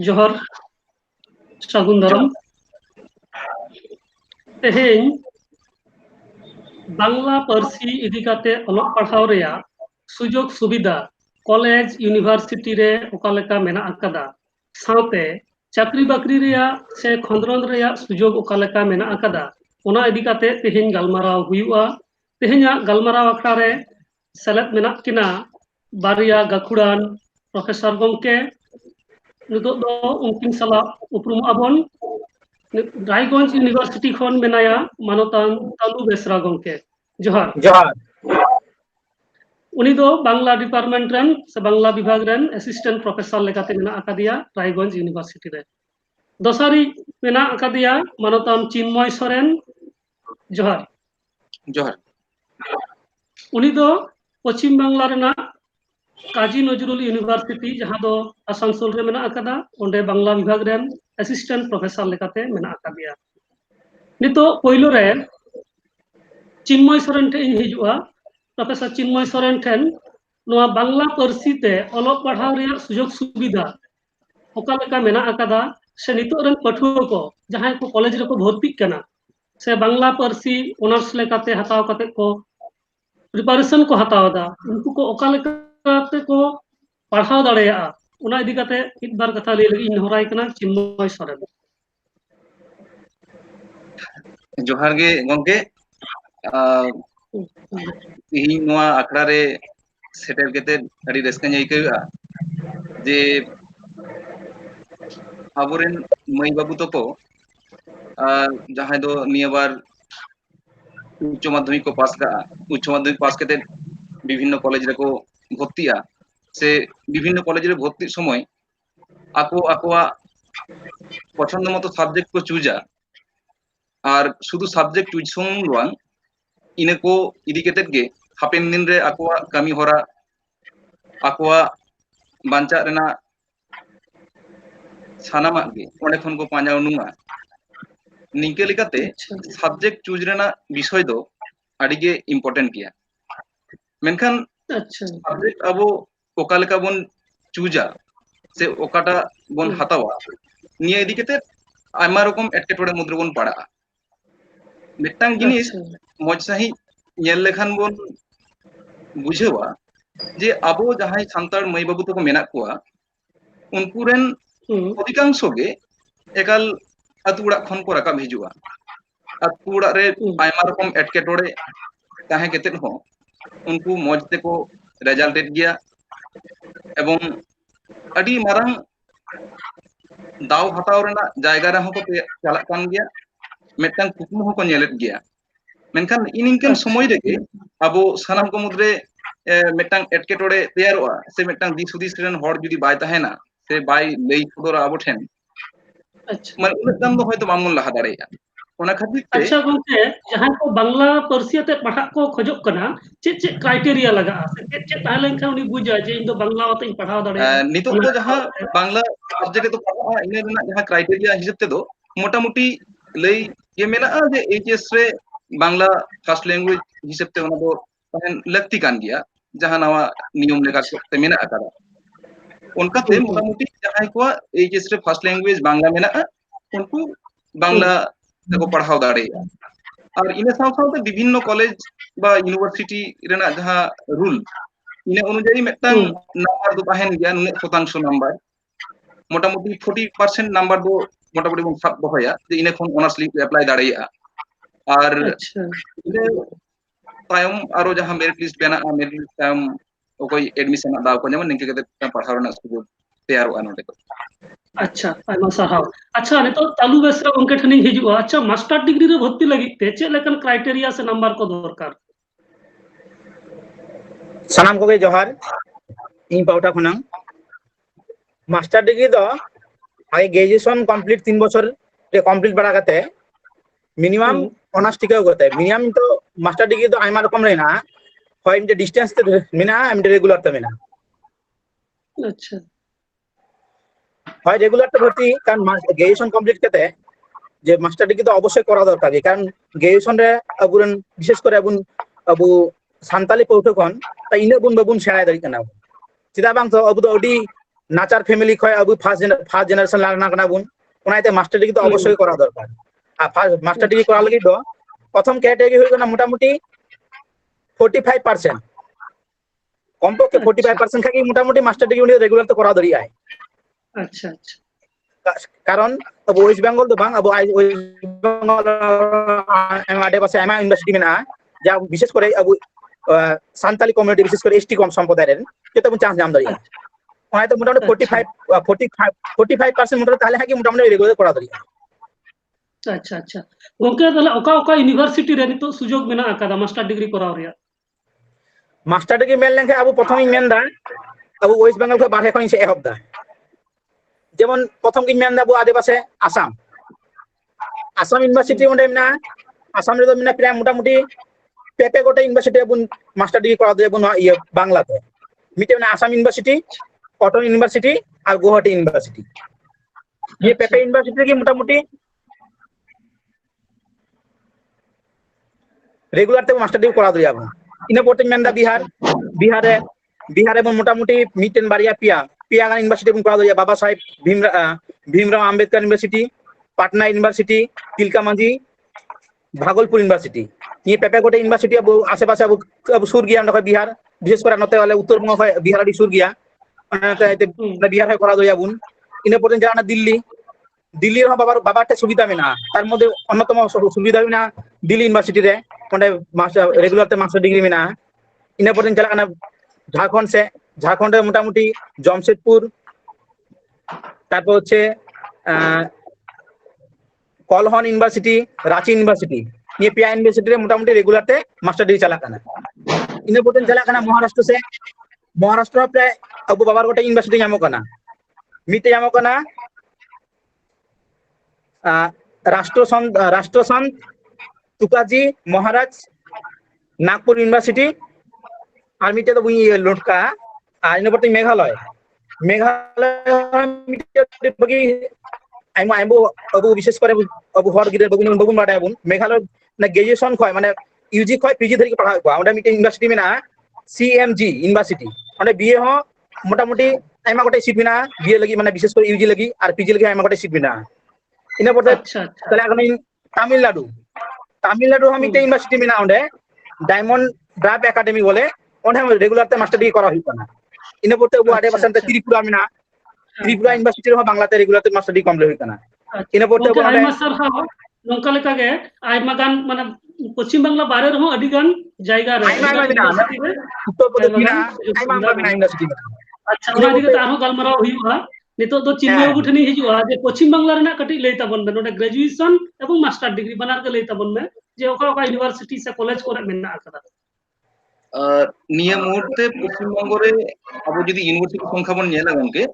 जोहर सागुन दाराम तेहेñ बांग्ला पार्सी इदी काते अलग पढ़ाव रेया सुजोग सुविधा कॉलेज यूनिवर्सिटी रे ओकालेका मेना अकादा साथे चाकरी बाकरी रेया से खंद्रन रेया सुजोग ओकालेका मेना अकादा ओना इदी काते तेहेñ गालमाराव हुयुआ तेहेñा गालमाराव अखड़ा रे सेलेद मेना किना बारिया गाखुड़ान प्रोफेसर गंके नितो दो उनकिन सला उपरुम आबन रायगंज यूनिवर्सिटी खन मेनाया मानतान तालु बेसरा गंके जोहार जोहार उनी दो बांग्ला डिपार्टमेंट रन से बांग्ला विभाग रन असिस्टेंट प्रोफेसर लेकाते मेना अकादिया रायगंज यूनिवर्सिटी रे दसारी मेना अकादिया मानतान चिन्मय सोरेन जोहार जोहार उनी दो पश्चिम बांग्ला रेना काजी नजरुल यूनिवर्सिटी जहां दो आसानसोल रे मेना अकादा ओंडे बांग्ला विभाग रन असिस्टेंट प्रोफेसर लेकाते मेना अकादिया नितो पहिलो रे चिन्मय सोरेन ठे हिजुआ प्रोफेसर चिन्मय सोरेन ठेन नोआ बांग्ला पार्सी ते अलग पढ़ाव रे सुजोग सुविधा ओका लेका मेना अकादा से नितो रन पठुआ को जहां को कॉलेज रे को भर्ती कना से बांग्ला पार्सी ऑनर्स लेकाते हताव काते को प्रिपरेशन को हतावदा उनको को ओका लेकाते को पढ़ाव दाड़ेया उना इदी काते एक बार कथा ले लगी इन होराय कना चिन्मय सोरेन जोहार गे गंके ᱤᱧ ᱱᱚᱣᱟ ᱟᱠᱷᱲᱟ ᱨᱮ ᱥᱮᱴᱮᱨ ᱠᱟᱛᱮ ᱟᱹᱰᱤ ᱨᱟᱹᱥᱠᱟᱹᱧ ᱟᱹᱭᱠᱟᱹᱣᱮᱜᱼᱟ ᱡᱮ ᱟᱵᱚᱨᱮᱱ ᱢᱟᱹᱭ ᱵᱟᱹᱵᱩ ᱛᱟᱠᱚ ᱡᱟᱦᱟᱸᱭ ᱫᱚ ᱱᱤᱭᱟᱹ ᱵᱟᱨ उच्च माध्यमिक को पास करा उच्च माध्यमिक पास करते विभिन्न कॉलेज रे को भर्तिया से विभिन्न कॉलेज रे भर्ती समय आको आकोआ पसंद मतो सब्जेक्ट को चूजा और शुद्ध सब्जेक्ट चूज सुमुंग इने को इदी केतेत गे हापेन दिन रे आकोआ कामी होरा आकोआ बांचा रेना सानामा गे ओंडे खन को पांजा उनुमा निके लेकाते सब्जेक्ट चूज रेना विषय दो अडिगे इम्पोर्टेंट किया मेनखान सब्जेक्ट अबो ओका लेका बोन चूजा से ओकाटा बोन हतावा निया इदी केते आयमा रकम एटकेटोड़े मुद्रे बोन पड़ा मिटांग जिनिस मज सही नेल लेखान बोन बुझेवा जे अबो जहां सांतार मई बाबू तको मेना कोआ उनको रेन अधिकांश गे एकाल अतु उड़ा खन को राका हिजुआ अतु उड़ा रे आयमा रकम एटकेटोड़े ताहे केतेन हो उनको मज तेको रिजल्टेड गया एवं अडी मारंग दाव हताव रेना जायगा रे हो को चला कान गया मेटांग कुकमु हो को नेलेत गया मेनखान इनिंकन समय रेगे अबो सनाम को मुद्रे मेटांग एटकेटोड़े तैयारोआ से मेटांग दिस हुदिस रेन हर जुदी बाय ताहेना से बाय लई खुदरा अबो ठेन माने उन दाम दो होयतो बामन लहा दाड़ेया ओना खातिर ते अच्छा गंके जहां को बांग्ला पार्सियाते पढ़ा को खोजो कना चे क्राइटेरिया लगा चे ताहलेन का उनी बुझा जे इन दो बांग्ला वाते पढ़ाव दाड़े नितो तो जहां बांग्ला सब्जेक्ट तो पढ़ा इने रेना जहां क्राइटेरिया हिसाब ते दो मोटा मोटी लई ये मेना जे एचएस रे बांग्ला फर्स्ट लैंग्वेज हिसाब ते ओना दो तहन लगती कान गया जहां नवा नियम लेका ते मेना आकारा उनका ते मोटा मोटी जहां को एचएस रे फर्स्ट लैंग्वेज बांग्ला मेना उनको बांग्ला को पढ़ाव दाड़ेया और इने साथ साथ विभिन्न कॉलेज बा यूनिवर्सिटी रेना जहां रूल इने अनुयायी मेटांग नंबर दो ताहेन गया नुने शतांश नंबर मोटा मोटी 40% नंबर दो मोटा मोटी बन सब दोहया जे इने खन ऑनर्सली अप्लाई दाड़ेया और इने तायम आरो जहां मेरिट लिस्ट बेना मेरिट लिस्ट तायम ओकोई एडमिशन दाव को जेमन निके केते पढ़ाव रेना सुजोग तैयार नोटे को अच्छा आयमा साहाव अच्छा नितो तालु बेसरा उनके ठनी हिजुआ अच्छा मास्टर डिग्री रे भर्ती लगी ते चे लेकन क्राइटेरिया से नंबर को दरकार सनाम को जोहार इन पाउटा खनंग मास्टर डिग्री दो आगे ग्रेजुएशन कंप्लीट 3 बছর रे कंप्लीट बड़ा करते मिनिमम ऑनर्स टिके होते मिनिमम तो मास्टर डिग्री दो आयमा रकम रेना হয় ইমতে ডিসটেন্স তে মেনা এমতে রেগুলার তে মেনা अच्छा হয় রেগুলার তে ভর্তি কারণ গ্রেজুয়েশন কমপ্লিট করতে যে মাস্টার ডিগ্রি তো অবশ্যই করা দরকার কারণ গ্রেজুয়েশন রে আবুন বিশেষ করে আবু সান্তালি পৌঠকন তা ইনে বুন বাবুন সেরাই দাঁড়ি কেনা চিদা বাং তো আবু তো ওডি नाचार फैमिली खय अब फार्स्ट जनरेशन लाना कना बुन ओनाते मास्टर डिग्री तो अवश्य करा दरकार आ फार्स्ट मास्टर डिग्री करा लगी दो प्रथम कैटेगरी होय कना मोटामुटी 45% कमपक्षे 45% खाकी मोटामुटी मास्टर डिग्री रेगुलर तो करा दरिया है। अच्छा अच्छा कारण अब वेस्ट बेंगल तो बांग अब वेस्ट बेंगल आडे पासे आमा यूनिवर्सिटी में ना जा विशेष करे अब सान्ताली कम्युनिटी विशेष करे एसटी कम संप्रदाय रे केते बन चांस नाम दरिया ओना तो मोटामुटी 45% मोटर ताले हाकी मोटामुटी रेगुलर करा दरिया। अच्छा अच्छा गोंके ताले ओका ओका यूनिवर्सिटी रे नितो सुजोग मेना आकादा मास्टर डिग्री कराव रिया मास्टर डिग्री मेन लेंखे अब प्रथम मेन दा अब वेस्ट बेंगल को बारे खन से एहब दा जेमन प्रथम की मेन दा बो आदिवासी आसाम आसाम यूनिवर्सिटी ओंडे मेना आसाम रे मेना प्राय मोटामुटी पेपे गोटे यूनिवर्सिटी बुन मास्टर डिग्री करा दे बुन ये बांग्ला ते मिटे मेना आसाम यूनिवर्सिटी कॉटन यूनिवर्सिटी और गुवाहाटी यूनिवर्सिटी ये पेपे यूनिवर्सिटी की मोटामुटी रेगुलर ते मास्टर डिग्री करा दिया इना पोते मेन दा बिहार रे मोटामुटी मिटेन बारिया पिया गान यूनिवर्सिटी बुन करा दिया Baba Saheb Bhimrao Ambedkar university Patna university Tilka Manjhi Bhagalpur university ये पेपे गोटे यूनिवर्सिटी अब आसे पासे अब सुर गया नखय बिहार विशेष करे नते वाले उत्तर बंग खय बिहार अडी सुर गया अनाते बिहार है करा दिया बुन इना पोते जाना दिल्ली रे बाबा टे सुविधा मेना तार मध्य अन्यतम सुविधा मेना दिल्ली यूनिवर्सिटी रे ओंडे मास्टर रेगुलर ते मास्टर डिग्री मेना इना पोते चला kana झारखंड रे मोटामुटी जमशेदपुर तारपर होच्छे कलहन यूनिवर्सिटी रांची यूनिवर्सिटी ये पिया यूनिवर्सिटी रे मोटामुटी रेगुलर ते मास्टर डिग्री चला kana इना पोते चला kana महाराष्ट्र प्राय अब बाबार गोटे यूनिवर्सिटी नामो kana मिटे नामो kana राष्ट्रसंत तुकाजी महाराज नागपुर यूनिवर्सिटी और मिटे तो बुई लोटका इन परते मेघालय मिटे बगी आइमो अब विशेष करे अब हर गिरे बगुन बाडा बुन मेघालय ना ग्रेजुएशन खय माने यूजी खय पीजी धरि पढ़ा को ओंडे मिटे यूनिवर्सिटी में ना सीएमजी यूनिवर्सिटी ओंडे बीए हो मोटामुटी आइमा गोटे सीट बिना बीए लगी माने विशेष करे यूजी लगी और पीजी लगी आइमा गोटे सीट बिना इना परते चला गनी तमिलनाडु हम मिटे यूनिवर्सिटी में ना ओंडे डायमंड ड्राइव एकेडमी बोले ओंडे रेगुलर ते मास्टर डिग्री करा हुई kana इन परते वो आडे पासन ते त्रिपुरा में ना त्रिपुरा यूनिवर्सिटी रो बांग्ला ते रेगुलर ते मास्टर डिग्री कमप्लीट हुई kana इन परते वो आडे मास्टर हा नोंका लेका गे आइमा गान माने पश्चिम बांग्ला बारे रहो अडी गान जायगा रे आइमा उत्तर प्रदेश में आइमा यूनिवर्सिटी में अच्छा ओना दिगे तारो गलमराव हुईबा नितो दो चिन्मय बाबू ठनी हिजुआ जे पश्चिम बांग्ला रेना कटि लई ताबन बे नोडे ग्रेजुएशन एवं मास्टर डिग्री बनार के लई ताबन में जे ओका ओका यूनिवर्सिटी से कॉलेज कोरे मेना आकदा निया मुहूर्ते पश्चिम बंग रे अब जदि यूनिवर्सिटी संख्या बन नेला गंके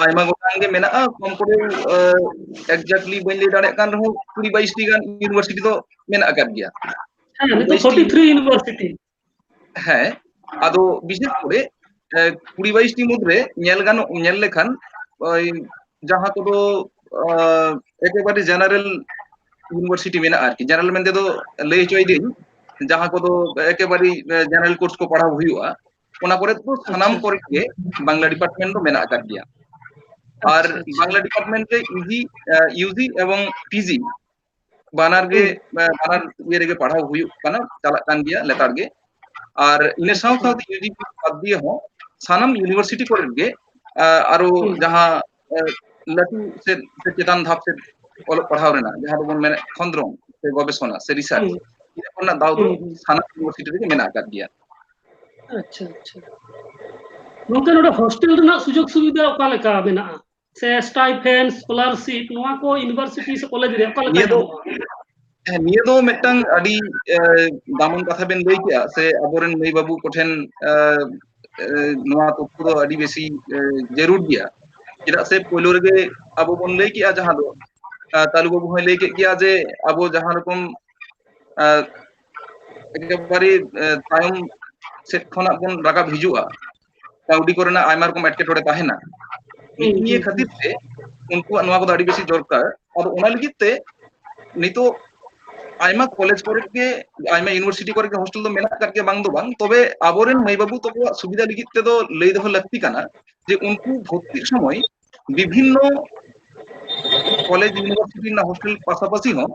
आइमा गोटांग गे मेना कम करे एक्जेक्टली बन ले दाड़े कान रहो 22 टी गान यूनिवर्सिटी तो मेना कर गया हां नितो 43 यूनिवर्सिटी है आदो विशेष करे 22 टी मुद्रे नेल लेखान जहां को दो एकेबारे जनरल यूनिवर्सिटी मेना आर की जनरल मेनते दो ले चोय दिन जहां को दो एकेबारे जनरल कोर्स को पढ़ा हुआ ओना करे तो सनाम करे के बांग्ला डिपार्टमेंट तो मेना कर दिया और बांग्ला डिपार्टमेंट रे यूजी एवं पीजी बानार ये रे पढ़ा हुई kana चला कान गया लेतार गे और इन साथ यूजी बाद दिए हो सनाम यूनिवर्सिटी करे गे आरो जहां लटू से चेतन धाप से ऑल पढ़ाव रेना जहां बन मेन खंद्रम से गवेषणा से रिसर्च इना दाव दो सनाम यूनिवर्सिटी रे मेना कर दिया। अच्छा अच्छा नोंका नोडा हॉस्टल रेना सुजोग सुविधा ओका लेका मेना से स्टाइपेंड स्कॉलरशिप नोआ को यूनिवर्सिटी से कॉलेज रे ओका लेका निये दो मेटंग अडी दामन कथा बेन लई किया से अबोरन मई बाबू कोठेन नोआ तो पुरो अडी बेसी जरूर दिया किदा से पोलो रे अबो बन लई किया जहां दो तालु बाबू होय लई किया जे अबो जहां रकम एकेबारे तायम से खना बन रागा भिजुआ काउडी कोरेना आयमा रकम एटकेटोड़े ताहेना निये खातिर से उनको नोआ को अडी बेसी दरकार और ओना लगी ते नितो आयमा कॉलेज करे के आयमा यूनिवर्सिटी करे के हॉस्टल दो मेना करके बांग दो बांग तबे आबोरेन माई बाबू तको सुविधा लिगित ते दो लई दो लगती काना जे उनको भर्ती समय विभिन्न कॉलेज यूनिवर्सिटी ना हॉस्टल पासापासी हो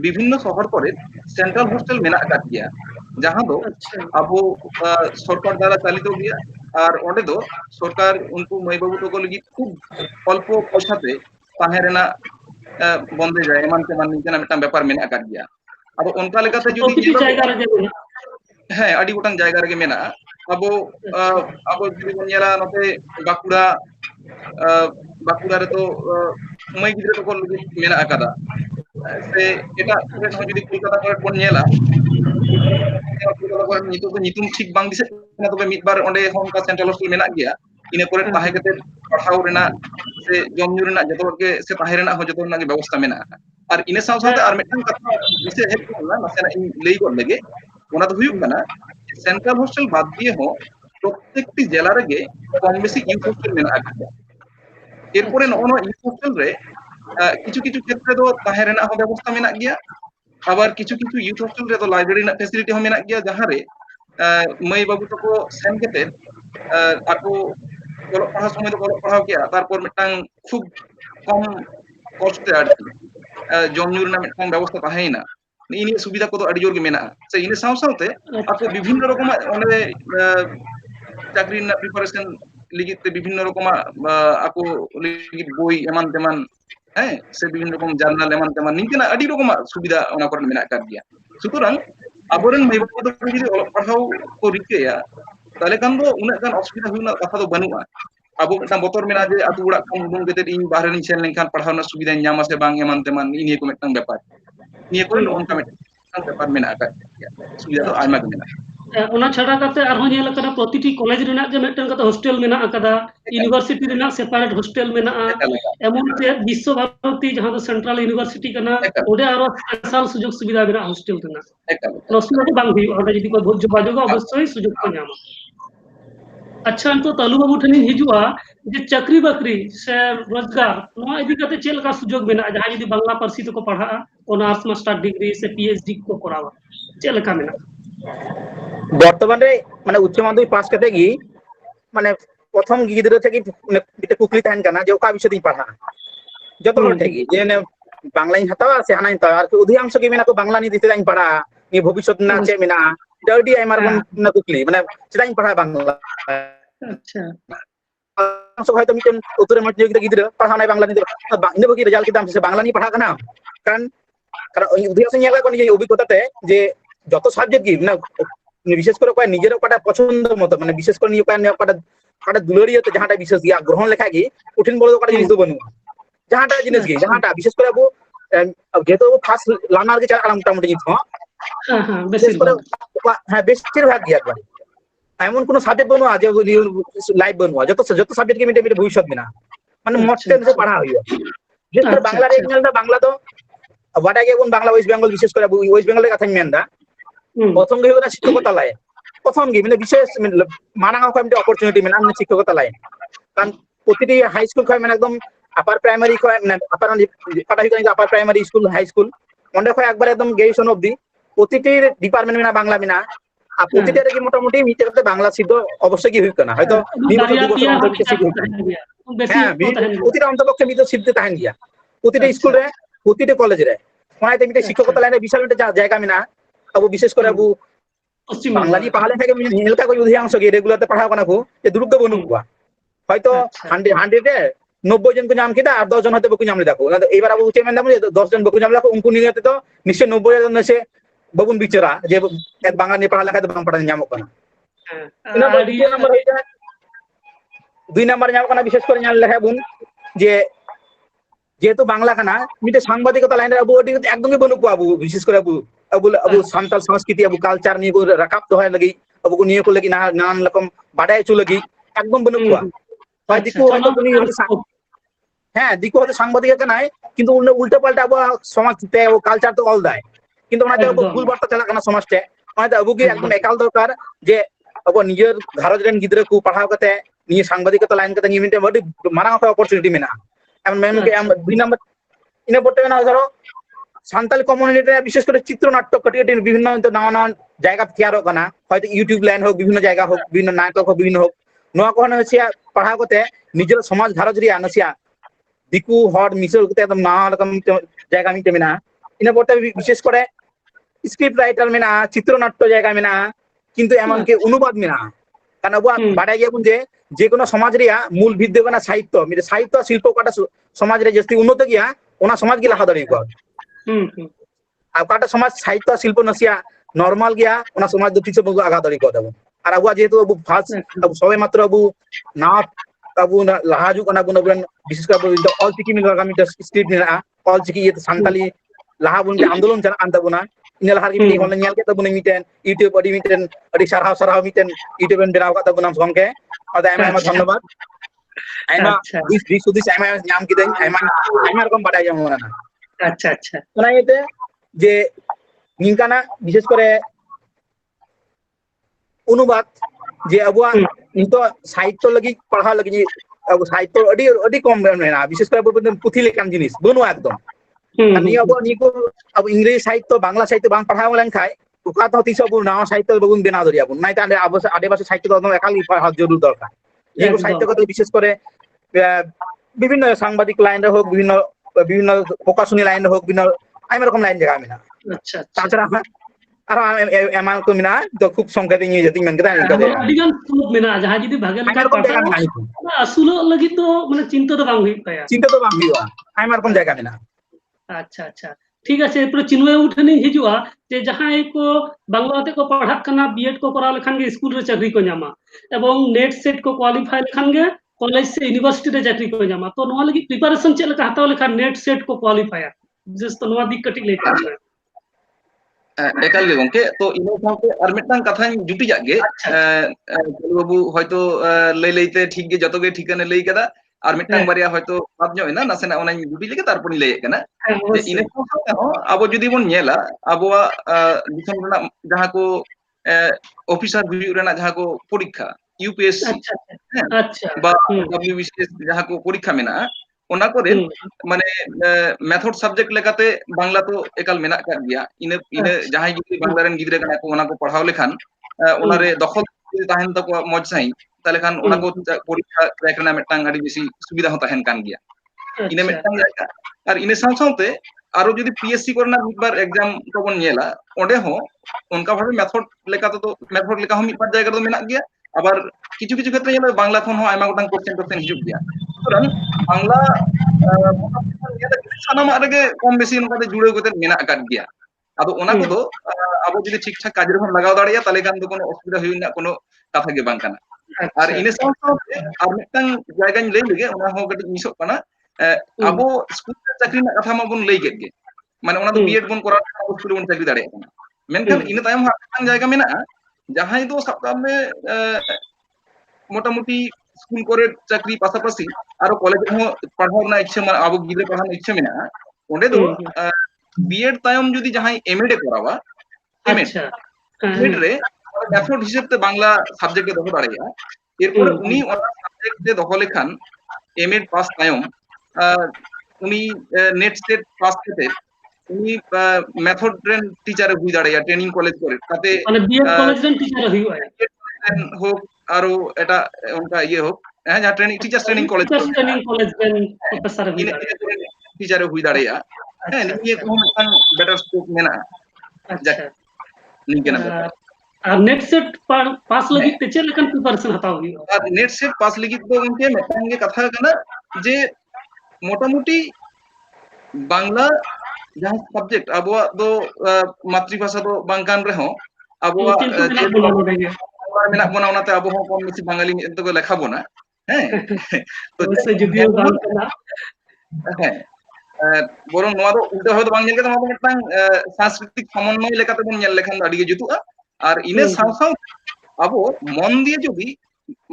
विभिन्न शहर करे सेंट्रल हॉस्टल मेना कर गया जहां दो अबो सरकार द्वारा चालित गया और ओंडे दो सरकार उनको माई बाबू तको लगी खूब अल्प पैसाते ताहे रेना बंदे जाए एमान तेमान निकना मिटन व्यापार मेना कर गया अब उनका लेकाते जुदी ᱦᱮᱸ ᱟᱹᱰᱤ ᱜᱚᱴᱟᱝ ᱡᱟᱭᱜᱟ ᱨᱮᱜᱮ ᱢᱮᱱᱟᱜᱼᱟ ᱟᱵᱚ ᱡᱩᱫᱤ ᱵᱚᱱ ᱧᱮᱞᱟ ᱱᱚᱛᱮ ᱵᱟᱸᱠᱩᱲᱟ ᱨᱮᱫᱚ ᱢᱟᱹᱭ ᱜᱤᱫᱽᱨᱟᱹ ᱠᱚ ᱞᱟᱹᱜᱤᱫ ᱢᱮᱱᱟᱜ ᱟᱠᱟᱫᱟ ᱥᱮ ᱮᱴᱟᱜ ᱠᱚᱨᱮ ᱦᱚᱸ ᱡᱩᱫᱤ ᱠᱳᱞᱠᱟᱛᱟ ᱠᱚᱨᱮ ᱵᱚᱱ ᱧᱮᱞᱟ ᱱᱤᱛᱚᱜ ᱫᱚ ᱧᱩᱛᱩᱢ ᱴᱷᱤᱠ ᱵᱟᱝ ᱫᱤᱥᱟᱹᱜ ᱠᱟᱱᱟ ᱛᱚᱵᱮ ᱢᱤᱫᱵᱟᱨ ᱚᱸᱰᱮ ᱦᱚᱸ ᱚᱱᱠᱟ ᱥᱮᱱᱴᱨᱟᱞ ᱦᱚᱥᱴᱮᱞ ᱢᱮᱱᱟᱜ ᱜᱮᱭᱟ ᱤᱱᱟᱹ ᱠᱚᱨᱮ ᱛᱟᱦᱮᱸ ᱠᱟᱛᱮ ᱯᱟᱲᱦᱟᱣ ᱨᱮᱱᱟᱜ ᱥᱮ ᱡᱚᱢ ᱧᱩ ᱨᱮᱱᱟᱜ ᱡᱚᱛᱚ ᱜᱮ ᱥᱮ ᱛᱟᱦᱮᱸ ᱨᱮᱱᱟᱜ ᱦᱚᱸ ᱡᱚᱛᱚ ᱨᱮᱱᱟᱜ ᱜᱮ ᱵᱮᱵᱚᱥᱛᱷᱟ ᱢᱮᱱᱟᱜᱼᱟ ᱟᱨ ᱤᱱᱟᱹ ᱥᱟᱶ ᱥᱟᱶᱛᱮ ᱟᱨ ᱢᱤᱫᱴᱟᱝ ᱠᱟᱛᱷᱟ ᱫᱤᱥᱟᱹ ᱦᱮᱡ ᱠᱟᱱᱟ ᱱᱟᱥᱮᱱᱟᱜ ᱤᱧ ᱞᱟᱹᱭ ᱜᱚᱫ ᱞᱮᱜᱮ ᱚᱱᱟ ᱫᱚ ᱦᱩᱭᱩᱜ ᱠᱟᱱᱟ सेंट्रल हॉस्टल बाद दिए हो प्रत्येकटी जिला रेगे कम बेसी यूथ हॉस्टल मेना आकादा एरपरे नोनो यूथ हॉस्टल रे किछु किछु क्षेत्र दो ताहे रेना हो व्यवस्था मेना गया आबार किछु किछु यूथ हॉस्टल रे दो लाइब्रेरी ना फैसिलिटी हो मेना गया जहां रे मई बाबू तको सेन केते आको ऑलोग पढ़ा समय दो ऑलोग पढ़ाव किया तारपर मिटांग खूब कम कष्ट आरकी जम ᱧᱩ रेना मिटांग व्यवस्था ताहेना इन सुविधा को अड़ी जोर के मेना से इन साव सावते आपको विभिन्न रकम ओने चाकरी ना प्रिपारेशन लिगित ते विभिन्न रकम आपको लिगित बोई एमान तेमान हैं से विभिन्न रकम जर्नल एमान तेमान निंकना अड़ी रकम सुविधा ओना कर मेना कर दिया सुतरां आबोरेन मई बाबू तो जुदी ऑलोग पढ़ाव को रिकेया ताले खान दो उना गान असुविधा हुना कथा दो बनुआ अब मिटांग बोतर मेना जे आतु उड़ा खन उडुं केते इन बाहरे नि सेन लेनखान पढ़ाव ना सुविधा ᱧᱟᱢᱟ से बांग एमान तेमान इन को मिटांग व्यापार निये को नोनका मिटांग व्यापार मेना का सुविधा तो आयमा के मेना ᱚᱱᱟ ᱪᱷᱟᱰᱟ ᱠᱟᱛᱮ ᱟᱨᱦᱚᱸ ᱧᱮᱞ ᱟᱠᱟᱱᱟ ᱯᱨᱚᱛᱤᱴᱤ ᱠᱚᱞᱮᱡᱽ ᱨᱮᱱᱟᱜ ᱜᱮ ᱢᱤᱫᱴᱟᱝ ᱠᱟᱛᱮ ᱦᱳᱥᱴᱮᱞ ᱢᱮᱱᱟᱜ ᱟᱠᱟᱫᱟ ᱤউᱱᱤᱵᱷᱟᱨᱥᱤᱴᱤ ᱨᱮᱱᱟᱜ ᱥᱮᱯᱟᱨᱮᱴ ᱦᱳᱥᱴᱮᱞ ᱢᱮᱱᱟᱜᱼᱟ ᱮᱢᱚᱱ ᱪᱮᱫ ᱵᱤᱥᱥᱚ ᱵᱷᱟᱨᱚᱛᱤ ᱡᱟᱦᱟᱸ ᱫᱚ ᱥᱮᱱᱴᱨᱟᱞ ᱤউᱱᱤᱵᱷᱟᱨᱥᱤᱴᱤ ᱠᱟᱱᱟ ᱚᱸᱰᱮ ᱟᱨᱚ ᱥᱯᱮᱥᱟᱞ ᱥᱩᱡᱳᱜᱽ ᱥᱩᱵᱤᱫᱷᱟ ᱢᱮᱱᱟᱜᱼᱟ ᱦᱳᱥᱴᱮᱞ ᱨᱮᱱᱟᱜ ᱱᱚᱥᱴᱚ ᱫᱚ ᱵᱟᱝ ᱦᱩᱭᱩᱜᱼᱟ ᱚᱸᱰे ᱡᱩᱫᱤ ᱠᱚ ᱡᱳᱜᱟᱡᱳᱜᱟ ᱚᱵᱚᱥᱥᱳᱭ ᱥᱩᱡᱳᱜᱽ ᱠᱚ ᱧᱟᱢᱟ अच्छा तो तालु बाबू ठेनी हिजुआ जे चाकरी बाकरी से रोजगार नोआ इदी कते चेल का सुजोग मेना जहां यदि बांग्ला पारसी तो को पढ़ा ऑनर्स मास्टर डिग्री से पीएचडी को करावा चेल का मेना বর্তমানে মানে উচ্চ মাধ্যমিক পাস করতে গিয়ে মানে প্রথম গিদ্রে থেকে একটা কুকলি তাহেন কানা যে ওকা বিষয় দিন পড়া যত হল থেকে যে বাংলায় হাতাওয়া সে হানাই হাতাওয়া আর অধিকাংশ কি মেনা তো বাংলা নি দিতে যাই পড়া নি ভবিষ্যৎ না আছে মেনা এটা ওডি আইমার না কুকলি মানে সেটাই পড়া বাংলা আচ্ছা সব হয়তো মিটেন উত্তরের মধ্যে গিদ্রে পড়া নাই বাংলা নিতে ইন্দে বকি রেজাল্ট কিতাম সে বাংলা নি পড়া কানা কারণ কারণ অধিকাংশ নিয়ে কোন এই অভিজ্ঞতাতে যে যত সাবজেক্ট কি না বিশেষ করে কয় নিজের ওটা পছন্দ মতো মানে বিশেষ করে নিয়ে কয় ওটা দুলরিয়তে যাহাটা বিশেষ গিয়া গ্রহণ লেখা কি কঠিন বড় ওটা জিনিস তো বনুয়া যাহাটা জিনিস কি যাহাটা বিশেষ করে আবু যেহেতু ফার্স্ট লার্নার কে চালা মোটামুটি জিনিস হ্যাঁ বিশেষ করে হ্যাঁ বেশিরভাগ গিয়া একবার এমন কোন সাবজেক্ট বনুয়া যে লাইভ বনুয়া যত সাবজেক্ট কে মিটে ভবিষ্যৎ বিনা মানে মস্তেন সে পড়া হইয়া বিশেষ করে বাংলা রিজনালটা বাংলা তো ওয়াটা কে কোন বাংলা ওয়েস্ট বেঙ্গল বিশেষ করে ওয়েস্ট বেঙ্গলের কথা মেনদা প্রথম গিয়ে ওরা শিক্ষকতা লাই প্রথম গিয়ে মানে বিশেষ মানাঙ্গা কয় মিটে অপরচুনিটি মেনা মানে শিক্ষকতা লাই কারণ প্রতিটি হাই স্কুল কয় মানে একদম আপার প্রাইমারি কয় মানে আপার পাটা হইছে upper primary school high school ওন্ডে কয় একবার একদম গ্রাজুয়েশন অবধি প্রতিটি ডিপার্টমেন্ট মেনা বাংলা মেনা আর প্রতিটা কি মোটামুটি মিটারতে বাংলা সিদ্ধ অবশ্যই কি হইতো না হয়তো নিবছর 2 বছর অন্তর কিছু হইতো হ্যাঁ প্রতিটা অন্তপক্ষে মিটার সিদ্ধ তাহেন গিয়া প্রতিটা স্কুল রে প্রতিটা কলেজ রে ওনাইতে মিটে শিক্ষকতা লাইনে বিশাল একটা জায়গা মেনা আবু বিশেষ করে আবু বাংলা নি পাহাড়ে থেকে হেলকা কই অধিকাংশ কি রেগুলারতে পড়াও কানা কো যে দ্রুত বনুয়া হয়তো 100 এ 90 জন को नाम किदा আর 10 জন হয়তো বকু নাম দেখো এবার আবু চেমেন নাম 10 জন বকু নাম দেখো উনকু নিয়েতে তো নিশ্চয় 90 জন এসে বগুন বিচরা যে বাংলা নি পড়া লেখা তো বাং পড়া নামক না না দুই নাম্বার হইতা 2 নাম্বার নাম কানা বিশেষ করে নাম লেখা বুন যে যেহেতু বাংলা কানা মিটে সাংবাদিকতা লাইনে আবু একদমই বনুক আবু বিশেষ করে আবু সান্তাল সংস্কৃতি আবু কালচার নিয়ে রাকাব দোহাই লাগি আবু নিয়ে কো লাগি নানান রকম বাড়াই চলে লাগি একদম বনুক হয় দিকু হয়তো তুমি হ্যাঁ দিকু হয়তো সাংবাদিকতা নাই কিন্তু উল্টা পাল্টা আবু সমাজতে ও কালচার তো অল দেয় কিন্তু ওনাতে ভুল বার্তা চালা কানা সমাজতে ওনাতে আবু কি একদম একাল দরকার যে আবু নিজের ঘরের রেন গিদ্রে কো পড়াও কাতে নিয়ে সাংবাদিকতা লাইন কাতে নিয়ে মিটে বডি মারা একটা অপরচুনিটি মেনা এমন মেন কে 2 নাম্বার ইনে পড়তে না ধরো সান্তালি কমিউনিটি বিশেষ করে চিত্রনাট্য কাটিয়ে বিভিন্ন নানা নানা জায়গা তৈরি করা হয়তো ইউটিউব লাইন হোক বিভিন্ন জায়গা হোক বিভিন্ন নাটক হোক বিভিন্ন হোক নোয়া কো নাসিয়া পড়াও করতে নিজের সমাজ ঘারজ রিয়া নাসিয়া দিকু হড় মিশে একদম নানা রকম জায়গা মিতে মেনা ইনা পড়তে বিশেষ করে স্ক্রিপ্ট রাইটার মেনা চিত্রনাট্য জায়গা মেনা কিন্তু এমনকি অনুবাদ মেনা কারণ আবুয়া বাড়াই গিয়া বুঝে যে কোনো সমাজ রিয়া মূল ভিত্তি কানা সাহিত্য মিলে সাহিত্য শিল্প কাটা সমাজ রে জাস্তি উন্নত গিয়া ওনা সমাজ গি লাহা দাঁড়িয়ে কর আর কাটা সমাজ সাহিত্য শিল্প নসিয়া নরমাল গিয়া ওনা সমাজ দো পিছে বগু আগা দাঁড়িয়ে কর দেব আর আবুয়া যেহেতু আবু ফার্স্ট আবু সবাই মাত্র আবু না আবু লাহাজু কানা গুণ বলেন বিশেষ করে আবু অল চিকি মিল আগামী স্ক্রিপ্ট মেনা অল চিকি ইয়ে সান্তালি লাহা বুন আন্দোলন চালা আনতা বুনা ইনা লাহার কি হল নিয়াল কে তবু মিটেন ইউটিউব অডি মিটেন অডি সারাও মিটেন ইউটিউব এন বেরাও কাতা বুনা সঙ্গে আদা আইমা ধন্যবাদ আইমা দিস সুদিস আইমা নাম কি দেন আইমা রকম বাড়াই যাবো না আচ্ছা আচ্ছা ওনা এতে যে নিকানা বিশেষ করে অনুবাদ যে আবুয়া নিতো সাহিত্য লাগি পড়া লাগি আবু সাহিত্য অডি অডি কম না বিশেষ করে পুঁথি লেখান জিনিস বনো একদম নিয়া আবু নিকো আবু ইংরেজি সাহিত্য বাংলা সাহিত্য বাং পড়াও লেন খাই ওকা তো তিস আবু নাও সাহিত্য বগুন বেনা দরিয়া বন নাই তাহলে আদিবাসী সাহিত্য একদম একালি পড়া জরুর দরকার যেগুলো সাহিত্য কথা বিশেষ করে বিভিন্ন সাংবাদিক লাইন রে হোক বিভিন্ন বিভিন্ন প্রকাশনী লাইন রে হোক বিভিন্ন আইম রকম লাইন জায়গা আমি না আচ্ছা তাছাড়া আর এমান কো মিনা তো খুব সংখ্যা দিয়ে যেতে মেন কথা আদিগান সুলভ মেনা যাহা যদি ভাগে লেখা পাঠা আসুলো লাগি তো মানে চিন্তা তো বাং হই পায়া চিন্তা তো বাং হইবা আইম রকম জায়গা মিনা আচ্ছা আচ্ছা ঠিক আছে এরপরে চিনওয়ে উঠেনি হিজুয়া যে যাহাই কো বাংলাতে কো পড়াক কানা বিএড কো করা লেখান গে স্কুল রে চাকরি কো নামা এবং নেট সেট কো কোয়ালিফাই লেখাन गे कॉलेज से यूनिवर्सिटी रे चाकरी को जामा तो नोआ लगी प्रिपरेशन चल का हताव लेखा नेट सेट को क्वालिफायर जिस तो नोआ दिक कटिक लेखा एकाल गे गंके तो इनो साथे आर मिटन कथा जुटी जागे बाबू হয়তো লই লইতে ঠিক গে যত গে ঠিকানে লই কেদা আর মিটন বারিয়া হয়তো বাদ জয় না নাসেনা ওনা जुटी लेके তারপর লই কেনা যে ইনো সাথে আবো যদি বন নেলা আবোয়া দিশম না যাহা কো অফিসার ভিউ রেনা যাহা কো পরীক্ষা यूपीएससी अच्छा বা ডব্লিউবিসিএস যাহা কো পরীক্ষা মেনা ওনা করে মানে মেথড সাবজেক্ট লেকাতে বাংলা তো একাল মেনা কার গিয়া ইনে ইনে যাহাই যদি বাংলা রেন গিদরে কানা কো ওনা কো পড়াও লেখান ওনারে দখল তাহেন তো মজ চাই তাহলে খান ওনা কো পরীক্ষা ক্র্যাক না মেটাং আদি বেশি সুবিধা হতা হেন কান গিয়া ইনে মেটাং জায়গা আর ইনে সাথে আরো যদি পিএসসি করনা একবার एग्जाम তো বন নেলা ওডে হ উনকা ভাবে মেথড লেকাতে তো মেথড লেখা হম একবার জায়গা তো মেনা গিয়া আবার কিছু কিছু ক্ষেত্রে যেন বাংলা কোন হয় আইমা গোটাং কোশ্চেন হিজুক গিয়া সুতরাং বাংলা সানাম আগে কম বেশি নকাতে জুড়ে গতে মেনা কাট গিয়া আদো ওনা কো আবো যদি ঠিকঠাক কাজের হন লাগাও দাঁড়িয়া তাহলে কান তো কোনো অসুবিধা হই না কোনো কথা গে বাং কানা আর ইনে সাথে আর মিটাং জায়গা লই লগে ওনা হ গটি মিসক কানা আবো স্কুল চাকরি না কথা মাবন লই গেট গে মানে ওনা তো বিএড বন করার স্কুল বন চাকরি দাঁড়িয়া কানা মেনখান ইনে তায়ম মিটাং জায়গা মেনা যাহাই তো সপ্তাহে মোটামুটি স্কুল করে চাকরি পাশাপাশি আরো কলেজে পড়ার না ইচ্ছে মানে আবু গিলে পড়ার ইচ্ছে মেনা ওডে তো বিএড তায়ম যদি যাহাই এমএড এ করাবা এমএড রে মেথড হিসেবে বাংলা সাবজেক্টে দখল দাঁড়াইয়া এরপর উনি ওনার সাবজেক্টে দখল লেখান এমএড পাস তায়ম উনি নেট সেট পাস করতে উনি মেথড রেন টিচারে হই দাঁড়াইয়া ট্রেনিং কলেজ করে তাতে মানে বিএড কলেজ রেন টিচার হই হোক আরো এটা উনকা ইয়ে হোক হ্যাঁ যা ট্রেনিং টিচার ট্রেনিং কলেজ রেন প্রফেসর টিচারে হই দাঁড়াইয়া হ্যাঁ নিয়ে কোন বেটার স্কোপ মেনা আচ্ছা নিকেনা আর নেট সেট পাস লাগি তে লেখান প্রিপারেশন হতা হই আর নেট সেট পাস লাগি তো উনকে মেটাঙ্গে কথা কানা যে মোটামুটি বাংলা যাহা সাবজেক্ট আবোয়া তো মাতৃভাষা তো বাংকান রে হো আবোয়া মেনা বনা ওনাতে আবো হো কম বেশি বাঙালি তো লেখাবো না হ্যাঁ তো যদিও বাংলা হ্যাঁ বরং নোয়া তো উল্টা হয়তো বাং নেলকে তোমাদের মিটাং সাংস্কৃতিক সমন্বয় লেখাতে বন নেল লেখান আডিগে জুতুয়া আর ইনে সাও আবো মন দিয়ে যদি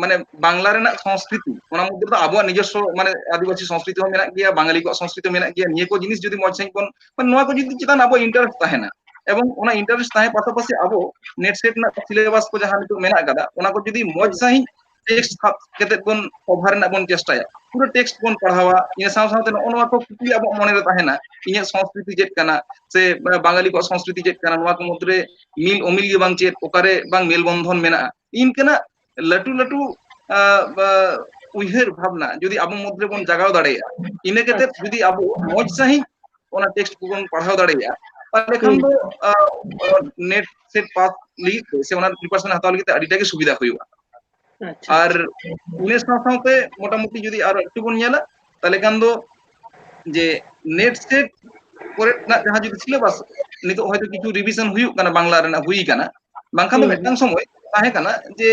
মানে বাংলা রেনা সংস্কৃতি ওনা মধ্যে তো আবো নিজস্ব মানে আদিবাসী সংস্কৃতি হো মেনা গিয়া বাঙালি কো সংস্কৃতি মেনা গিয়া নিয়ে কো জিনিস যদি মজ সাই কোন মানে নোয়া কো যদি চিতান আবো ইন্টারেস্ট তাহে না এবং ওনা ইন্টারেস্ট তাহে পাশাপাশি আবো নেট সেট না সিলেবাস কো যাহা নিতু মেনা কাদা ওনা কো যদি মজ সাই टेक्स्ट केते बन कभार ना बन चेष्टाया पूरा टेक्स्ट बन पढ़ावा इन साव सावते नवा को कुकली अब मने रे ताहेना इन संस्कृति चेत काना से बांगाली को संस्कृति चेत काना नवा को मुद्रे मिल अमिल गे बांग चेत ओकारे बांग मेल बंधन मेना इनकना लटू लटू उइहर भावना जदि अब मुद्रे बन जगाव दाड़ेया इने केते जदि अब मौज सही ओना टेक्स्ट को बन पढ़ाव दाड़ेया ताले खान दो नेट से पास ली से ओना प्रिपरेशन हताव लगी अडिटा के सुविधा हुआ और उन्हें साथ मोटामुटी जुदी और एकटू बन नेला ताले खान दो जे नेट सेट करे ना जहां जुदी सिलेबस नितो हयतो किछु रिविजन हुयु काना बांग्ला रेना हुई काना बांखान दो मेटटांग समय ताहे काना जे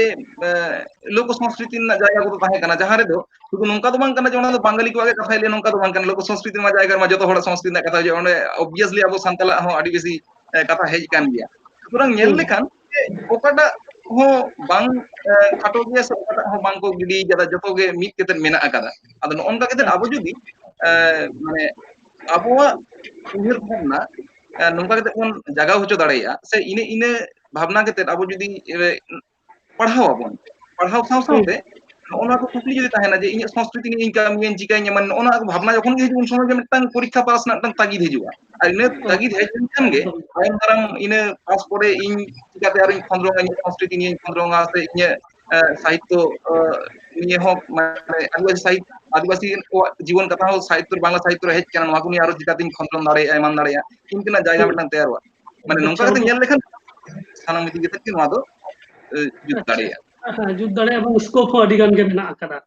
लोक संस्कृति ना जायगा को ताहे काना जहां रे दो शुधु नोंका दो बांग काना जे ओना दो बांगाली को आगे कथा ले नोंका दो बांग काना लोक संस्कृति मा जायगा मा जतो होड़ा संस्कृति ना कथा जे ओने ऑब्वियसली अब संतला हो आडी बेसी कथा हेज कान गया सुतरां नेल लेखान ओकाटा हो बांग खाटो गया से ओकाटा हो बांग को गिडी जदा जतो गे मिट केते मेना आकादा आदो नोंका केते अब जुदी माने अबवा उहिर भावना नोंका केते बन जगाव होचो दाड़ेया से इने इने भावना केते अब जुदी पढ़ाव बन पढ़ाव साव सावते ओना को कुकली जुदी ताहेना जे इन संस्कृति नि इनका मेन जिकाय मान ओना भावना जखन गे हिजुन समय मिटटांग परीक्षा पास ना टांग तागिद हिजुआ आ इने तागिद हेजन खान गे आयन दाराम इने पास करे इन चिकाते आरो खंद्रंगा इन संस्कृति नि खंद्रंगा से इन साहित्य नि हो माने आदिवासी को जीवन कथा हो साहित्य बांग्ला साहित्य हेज काना नवा को नि आरो चिकाते खंद्रंग दाड़े एमान दाड़ेया इनकना जायगा मिटटांग तैयारवा माने नोंका कते नेल लेखान सानाम मिति केते कि नवा दो जुद दाड़ेया जुद दाड़े एबं स्कोप हो अडी गान गे मेना आकादा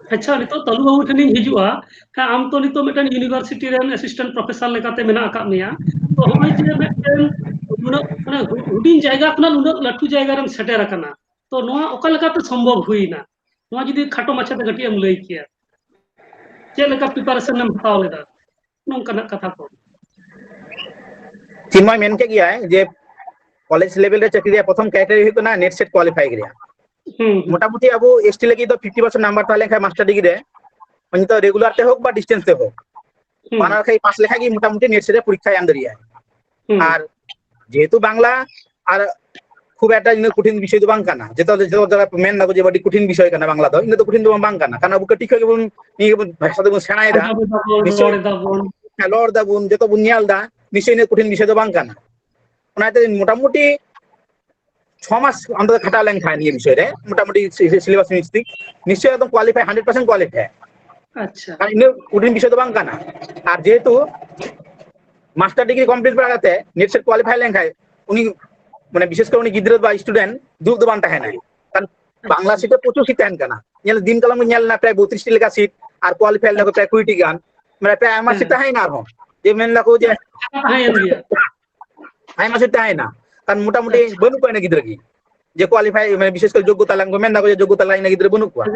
अच्छा नितो तलु बाबू ठेनी हिजुआ का आम तो नितो मेटन यूनिवर्सिटी रेन असिस्टेंट प्रोफेसर लेकाते मेना आका मेया तो होय जे मेटन उना माने हुडिन जायगा खना उना लटू जायगा रेम सेटेर आकाना तो नोआ ओका लेकाते संभव हुईना नोआ जदि खाटो माछाते गटी एम लई किया चे लेका प्रिपरेशन एम हताव लेदा नोंकाना कथा को चिन्मय मेन के गया है जे कॉलेज लेवल रे चाकरी प्रथम क्राइटेरिया हुई ना नेट सेट क्वालिफाई गया मोटामुटी अब एसटी लगी तो 50% नंबर ताले खाय मास्टर डिग्री रे अनि तो रेगुलर ते होक बा डिस्टेंस ते होक माना खाय पास लेखा की मोटामुटी नेट सेट परीक्षा एम दरिया আর যেহেতু বাংলা আর খুব একটা ইনে কঠিন বিষয় তো বাং কানা যেটা যেটা মেন না যে বডি কঠিন বিষয় কানা বাংলা তো ইনে তো কঠিন তো বাং কানা কারণ বুকে ঠিক হয়ে বলুন ভাষা দেবো সেনাই দা লড় দাবুন যেটা বুনিয়াল দা বিষয় নিয়ে কঠিন বিষয় তো বাং কানা ওনাতে মোটামুটি 6 মাস অন্তত খাটা লেন খায় নিয়ে বিষয় রে মোটামুটি সিলেবাস নিশ্চয় একদম কোয়ালিফাই 100% কোয়ালিফাই আচ্ছা আর ইনে কঠিন বিষয় তো বাং কানা আর যেহেতু মাস্টার ডিগ্রি কমপ্লিট করাতে নেট সেট কোয়ালিফাই লেন খায় উনি মানে বিশেষ করে উনি গিদ্র বা স্টুডেন্ট দুধ দবান থাকে না কারণ বাংলা সিটে প্রচুর সিট থাকে না নেল দিন কালাম নেল না প্রায় 32 টি লেখা সিট আর কোয়ালিফাই লাগো প্রায় 20 টি গান মানে প্রায় আমার সিট হয় না আর যে মেন লাগো যে হয় না সিট হয় না কারণ মোটামুটি বনু কয় না গিদ্র কি যে কোয়ালিফাই মানে বিশেষ করে যোগ্যতা লাগো মেন লাগো যে যোগ্যতা লাইন না গিদ্র বনু কোয়া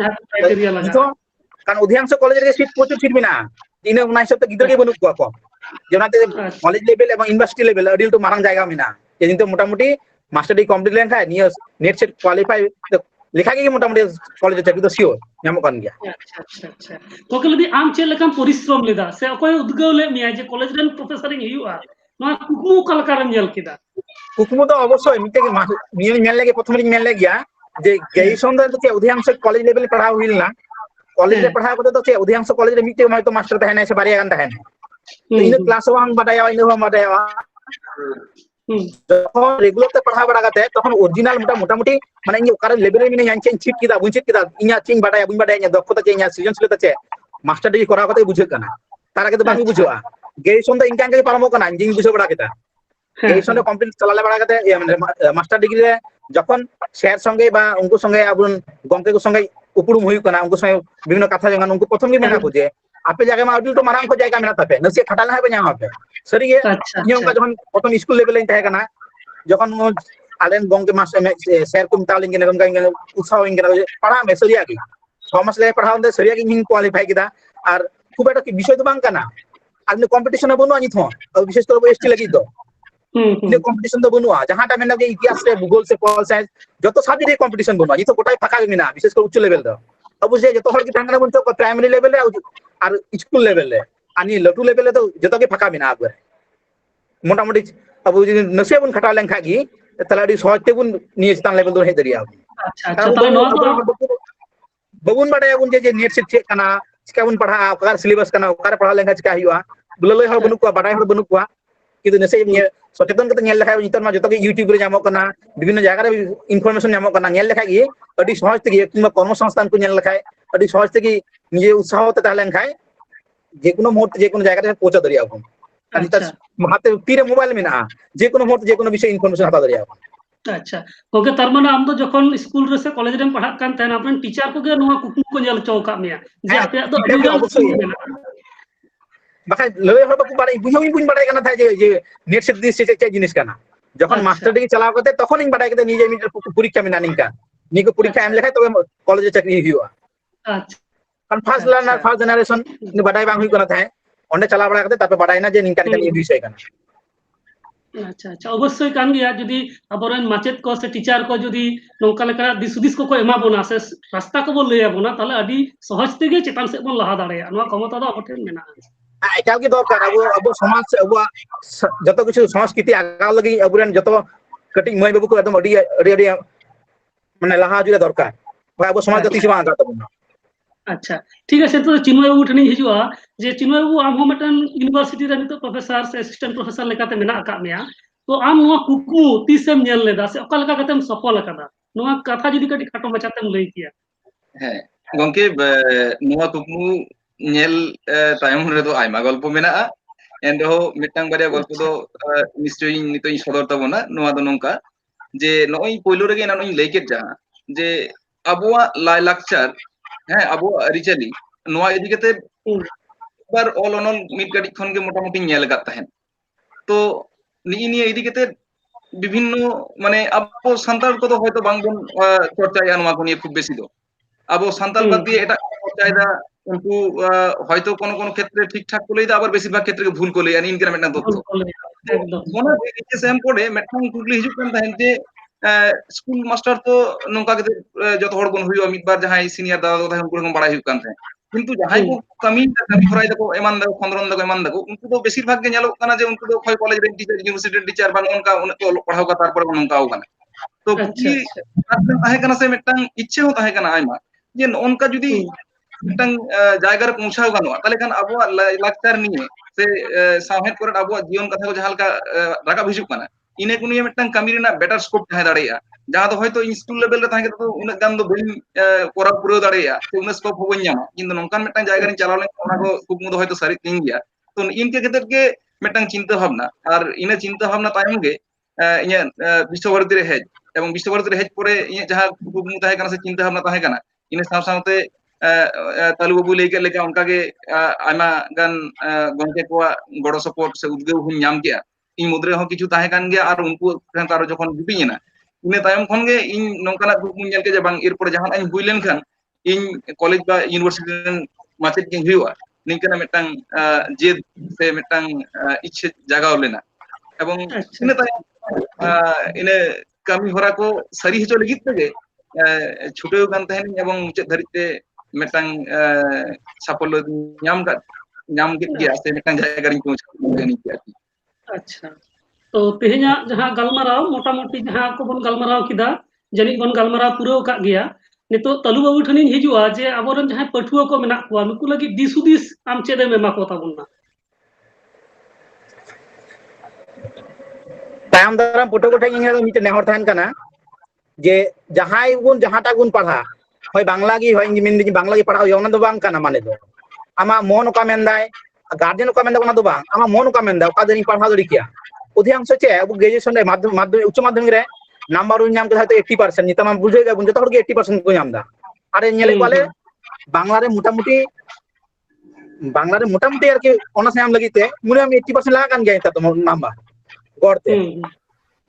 কারণ অধিকাংশ কলেজের সিট প্রচুর সিট বিনা ইনে 19 গিদ্র কি বনু কোয়া কম যেনাতে কলেজ লেভেল এবং ইউনিভার্সিটি লেভেল অডিল তো মারাং জায়গা মিনা যেদিন তো মোটামুটি মাস্টার ডিগ্রি কমপ্লিট লেন খায় নিয়ে নেট সেট কোয়ালিফাই লেখা গিয়ে মোটামুটি কলেজে চাকরি তো সিওর নাম কান গিয়া আচ্ছা আচ্ছা আচ্ছা তো কলদি আম চে লেখাম পরিশ্রম লেদা সে অকয় উদ্গল লে মিয়া যে কলেজ রেন প্রফেসর হিউয়া নয়া কুকমু কালকারন জেল কিদা কুকমু তো অবশ্যই মিতে নিয়ে মেল লাগে প্রথমে মেল লাগিয়া যে গ্রেজুয়েশন দা তো অধিকাংশ কলেজ লেভেলে পড়াও হইল না কলেজে পড়াও করতে তো অধিকাংশ কলেজে মিতে হয়তো মাস্টার তাহে না সে বাড়িয়া গান তাহে না ini kelas 1 badaya ini badaya যখন রেগুলারতে পড়া বড়া গাতে তখন অরিজিনাল মোটামুটি মানে ইনি কারণ লেভেলে মিনে জানছেন চিট কিদা বুঝিত কিদা ইনা চিং বাডায়া বুঝ বাডায়া দক্ষতা চেঞ্জ সৃজনশীলতা চে মাস্টার ডিগ্রি করা কথা বুঝে কানা তার আগে তো বাকি বুঝোয়া গ্রেজুয়েশন তো ইনকাম করে পারমো কানা জিং বুঝে বড়া কিতা গ্রেজুয়েশন কমপ্লিট চলালে বড়া গাতে মাস্টার ডিগ্রি যখন স্যার সঙ্গে বা উনকো সঙ্গে আবুন গঙ্কে সঙ্গে উপরুম হই কানা উনকো সঙ্গে বিভিন্ন কথা জানা উনকো প্রথম কি মেনা বুঝে आपे जगह में अडिल तो मारांग को जायगा मेना तापे नसे खटाला है बन्या पे सरी ये नियम का जखन प्रथम स्कूल लेवल इन तहे कना जखन आलेन गंगे मास शेयर को मिताल इंगे गंगा इंगे उत्साह इंगे पढ़ा में सरिया की 6 मास ले पढ़ा दे सरिया की हिंग क्वालिफाई किदा और खूब एटा की विषय तो बांग कना आने कंपटीशन बनु आनी थो विशेष कर एसटी लगी तो ने कंपटीशन तो बनुआ जहां टा मेना इतिहास से भूगोल से पॉल साइंस जतो सब्जेक्ट कंपटीशन बनुआ ई तो गोटाई फाका मिना विशेष कर उच्च लेवल दो अब जे जतो हर की ढंगना बन तो प्राइमरी लेवल আর স্কুল লেভেলে আনি লটু লেভেলে তো যতকে ফাঁকা বিনা আকবার মোটামুটি আবু যদি নসে বুন খাটা লেন খাগি তাহলে আদি সহজতে বুন নিয়ে স্থান লেভেল দর হে দরিয়া अच्छा अच्छा ताले no babun badaya bun je net set cek kana cika bun padha okar syllabus kana okar padha lenga cika hiwa bulaloi hor banu ko badai hor banu ko kitu nese socheton kata nyel lekha nitor ma joto ge youtube re nyamok kana bibhinno jayga re information nyamok kana nyel lekha gi adi sahaj tege kimba kormo সংস্থান ko nyel lekha adi sahaj tege nije utsah te talen khai je kono muhurte je kono jayga re pahcha dariya abon ani ta hate tire mobile mena je kono muhurte je kono bishay information hata dariya abon अच्छा okay तार माने आम दो जखन school रे से college रे पढ़ा कान तहन अपन टीचर को गे नोआ कुकु को nyel चौका में जे आपे दो अभी bakal leuy hor baku badai buñ badai kana tha je net set dis cek jinis kana যখন মাস্টার ডিগ্রি চালাও করতে তখন আমি বাড়াই করতে নিজে আমি পরীক্ষা মেনা নিকা নিকে পরীক্ষা এম লেখাই তবে কলেজে চাকরি হিউয়া আচ্ছা কারণ ফার্স্ট লার্নার ফার্স্ট জেনারেশন নি বাড়াই বাং হুই করা থাকে অন্ডে চালা বাড়া করতে তারপর বাড়াই না যে নিকা নিকা এই বিষয় কানা अच्छा अच्छा अवश्य कान गया जदि अबरन माचेत को से टीचर को जदि नोका लेका दिसुदिस को एमा बोना से रास्ता को बोल लेया बोना ताले अडी सहज तेगे चेतान से बोन लहा दाड़े नोआ क्षमता दो अबठेन मेना এটাও কি দরকার আবু সমাজ আবু যত কিছু সংস্কৃতি আগাও লাগি আবুরেন যত কটিং মই বাবু को एकदम अडी अडी মানে লাহা জুড়ে দরকার আবু সমাজ গতি সেবা আগাত বনা अच्छा ठीक है तो चिन्मय बाबू ठनी हिजुआ जे चिन्मय बाबू आम हो मटन यूनिवर्सिटी रे नितो प्रोफेसर से असिस्टेंट प्रोफेसर लेकाते मेना आका मेया तो आम नोआ कुकु तीसम नेल लेदा से ओका लगा कतेम सफल कदा नोआ कथा जदि कटी खाटो बचातेम लई किया है गंके नोआ कुकु नेल तायम रे तो आइमा गल्प मेना एंडो मिटang बारिया गल्प दो निश्चय नितो सदर तबना नोआ दो नोंका जे नोई पोइलो रेगे ना नोई लेके जा जे अबुआ लाई लाक्चर হ্যাঁ আবু রিচালি নোয়া এদিকেতে বার অল অনল মিড গাড়ি খনগে মোটামুটি নেল কাত তাহেন তো নিয়ে এদিকেতে বিভিন্ন মানে আবু সান্তাল কত হয়তো বাংবন চর্চায় নোয়া কোন খুব বেশি দো আবু সান্তাল বাদ দিয়ে এটা চর্চায় দা কিন্তু হয়তো কোন কোন ক্ষেত্রে ঠিকঠাক করলেই দা আবার বেশিরভাগ ক্ষেত্রে ভুল করলে আর ইনক্রিমেন্ট না তথ্য একদম মনে এক্সাম পড়ে মেট্রাং কুগলি হিজুক কান তাহেন যে স্কুল মাস্টার তো নৌকা কে যত হড় বন হইও মিদবার যাহাই সিনিয়র দাদা দাদা উনকু রকম বাড়াই হুক কান থাকে কিন্তু যাহাই কো কামি ফরাই দেখো এমান দেখো খন্দরন দেখো এমান দেখো উনকু তো বেশিরভাগ গে ñেলক কানা যে উনকু তো হয় কলেজ রে টিচার ইউনিভার্সিটি টিচার বা উনকা উনকু পড়াও কা তারপরে উনকাও কানা তো কি আপনি তাহে কানা সে মিটটাং ইচ্ছে হো তাহে কানা আইমা যে উনকা যদি মিটটাং জায়গা রে পৌঁছাও গানো তাহলে কান আবু লাক্তার নিয়ে সে সাহেব করে আবু জীবন কথা কো জাহালকা রাকা ভিজুক কানা ইনে কোন নিয়ে মিটটাং কামি রেনা বেটার স্কোপ তাহে দাঁড়াইয়া जहाँ तो হয়তো স্কুল লেভেল রে থাকে তো উনা গান তো বেল করা পুরো দাঁড়াইয়া তো উনা স্কোপ হবো ñama কিন্তু নংকান মিটটাং জায়গা রে চালালে ওনা কো খুব মুদ হয়তো সারি তিন গিয়া তো ইনকে ক্ষেত্রে কে মিটটাং চিন্তা ভাবনা আর ইনে চিন্তা ভাবনা তায়ম গে ইয়া বিশ্বভারতী রে হেজ এবং বিশ্বভারতী রে হেজ পরে ইয়া যাহা খুব মুদ তাহে কানা সে চিন্তা ভাবনা তাহে কানা ইনে সাথ সাথে তালু বাবু লেকে লেকে উনকা গে আইমা গান গংকে কোয়া গড় সাপোর্ট সে উদ্গেও হুন ñam গিয়া ᱤᱧ ᱢᱩᱫᱽᱨᱮ ᱦᱚᱸ ᱠᱤᱪᱷᱩ ᱛᱟᱦᱮᱸ ᱠᱟᱱ ᱜᱮᱭᱟ ᱟᱨ ᱩᱱᱠᱩ ᱛᱟᱨ ᱡᱚᱠᱷᱚᱱ ᱡᱩᱯᱤᱧ ᱮᱱᱟ ᱤᱱᱟᱹ ᱛᱟᱭᱚᱢ ᱠᱷᱚᱱ ᱜᱮ ᱤᱧ ᱱᱚᱝᱠᱟᱱᱟᱜ ᱠᱩᱠᱢᱩᱧ ᱧᱮᱞ ᱠᱮᱫᱟ ᱵᱟᱝ ᱮᱨᱯᱚᱨ ᱡᱟᱦᱟᱱᱟᱜ ᱤᱧ ᱦᱩᱭ ᱞᱮᱱᱠᱷᱟᱱ ᱤᱧ ᱠᱚᱞᱮᱡᱽ ᱵᱟ ᱤᱭᱩᱱᱤᱵᱷᱟᱨᱥᱤᱴᱤ ᱨᱮᱱ ᱢᱟᱪᱮᱫ ᱜᱤᱧ ᱦᱩᱭᱩᱜᱼᱟ ᱱᱤᱝᱠᱟᱹᱱᱟᱜ ᱢᱤᱫᱴᱟᱝ ᱡᱮᱫ ᱥᱮ ᱢᱤᱫᱴᱟᱝ ᱤᱪᱪᱷᱟᱹ ᱡᱟᱜᱟᱣ ᱞᱮᱱᱟ এবং ᱤᱱᱟᱹ ᱛᱟᱭᱚᱢ ᱤᱱᱟᱹ ᱠᱟᱹᱢᱤ ᱦᱚᱨᱟ ᱠᱚ ᱥᱟᱹᱨᱤ ᱦᱚᱪᱚ ᱞᱟᱹᱜᱤᱫ ᱛᱮᱜᱮ ᱪᱷᱩᱴᱟᱹᱣ ᱠᱟᱱ ᱛᱟᱦᱮᱱᱤᱧ এবং ᱢᱩᱪᱟᱹᱫ ᱫᱷᱟᱹᱨᱤᱡ তে ᱢᱤᱫᱴᱟᱝ সাফল্য ᱧᱟᱢ ᱠᱮᱫ ᱜᱮᱭᱟ ᱥᱮ ᱢᱤᱫᱴᱟᱝ ᱡᱟᱭᱜᱟ ᱨᱤᱧ ᱯᱳᱸᱪᱷᱟᱣ ᱜᱮᱭᱟ ᱟᱨᱠᱤ अच्छा तो तेहना जहां गलमाराव मोटामोटी जहां को बन गलमाराव किदा जनी बन गलमाराव पूरा का गया नितो तलु बाबू ठनी हिजुआ जे अबरन जहां पठुआ को मेना को नुकु लगी दिसुदिस आम चेदे मेमा को ताबुना तायम दाराम पटो को ठेंगे मिटे नेहर थान काना जे जहां गुन जहांटा गुन पढ़ा होय बांग्ला गी होय इंग्लिश गी बांग्ला गी पढ़ा योना दो बांग काना माने दो आमा मन का मेंदाय गार्जियन का मेंदा कोना दो बांग आमा मन का मेंदा का देनी पढ़ा दड़ी किया अधिकांश चे अब ग्रेजुएशन रे माध्यमिक उच्च माध्यमिक रे नंबर नाम के हयतो 80% निता मा बुझे गा जतो हर के 80% को नामदा अरे नेले वाले बांग्ला रे मोटामुटी आर के ऑनर्स नाम लगिते मुने हम 80% लगा कान गया ता तो नंबर गड़ते